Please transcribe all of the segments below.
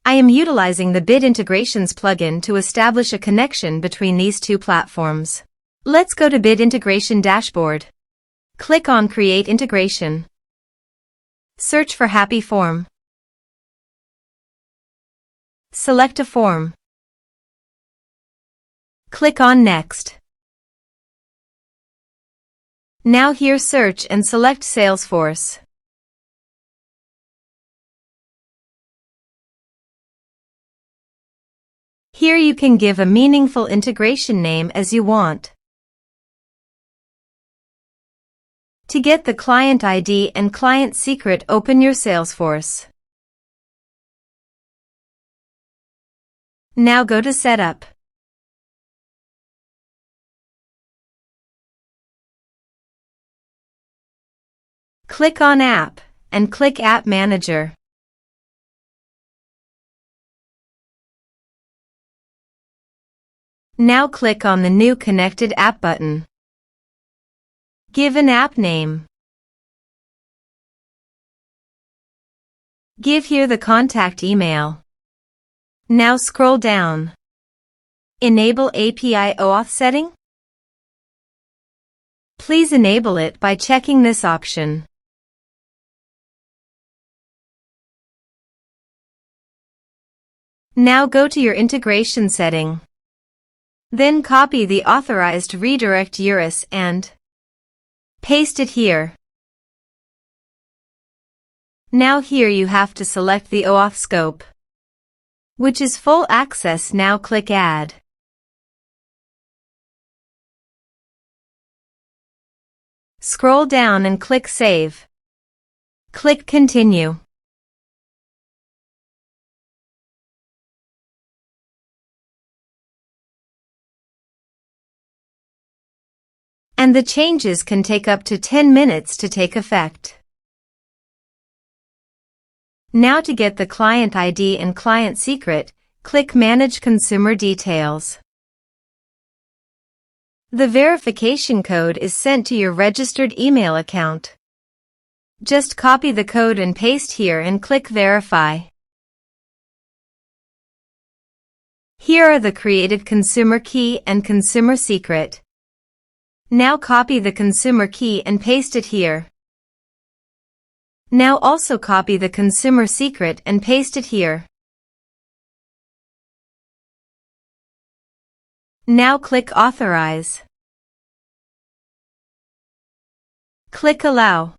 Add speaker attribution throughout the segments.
Speaker 1: I am utilizing the Bit Integrations plugin to establish a connection between these two platforms. Let's go to Bit Integration Dashboard. Click on Create Integration. Search for Happyform. Select a form. Click on Next. Now here search and select Salesforce. Here you can give a meaningful integration name as you want. To get the client ID and client secret, open your Salesforce. Now go to Setup. Click on App and click App Manager. Now click on the New Connected App button. Give an app name. Give here the contact email. Now scroll down. Enable API OAuth setting? Please enable it by checking this option. Now go to your integration setting. Then copy the authorized redirect URL and paste it here. Now here you have to select the OAuth scope, which is full access. Now click Add. Scroll down and click Save. Click Continue. And the changes can take up to 10 minutes to take effect. Now to get the client ID and client secret, click Manage Consumer Details. The verification code is sent to your registered email account. Just copy the code and paste here and click Verify. Here are the created consumer key and consumer secret. Now copy the consumer key and paste it here. Now also copy the consumer secret and paste it here. Now click Authorize. Click Allow.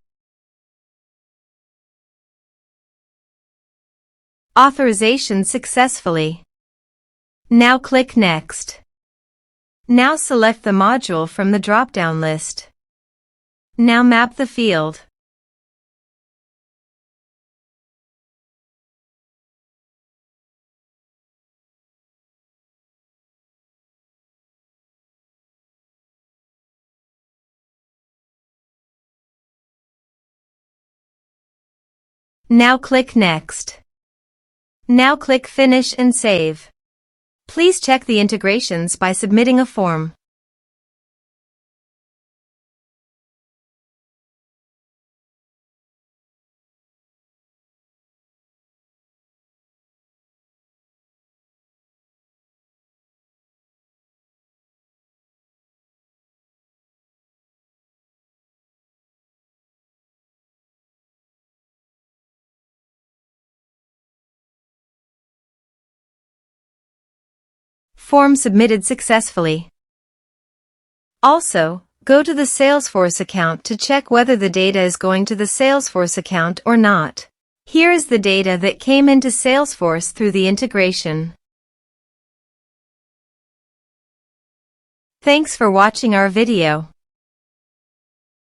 Speaker 1: Authorization successfully. Now click Next. Now select the module from the drop-down list. Now map the field. Now click Next. Now click Finish and Save. Please check the integrations by submitting a form. Form submitted successfully. Also, go to the Salesforce account to check whether the data is going to the Salesforce account or not. Here is the data that came into Salesforce through the integration. Thanks for watching our video.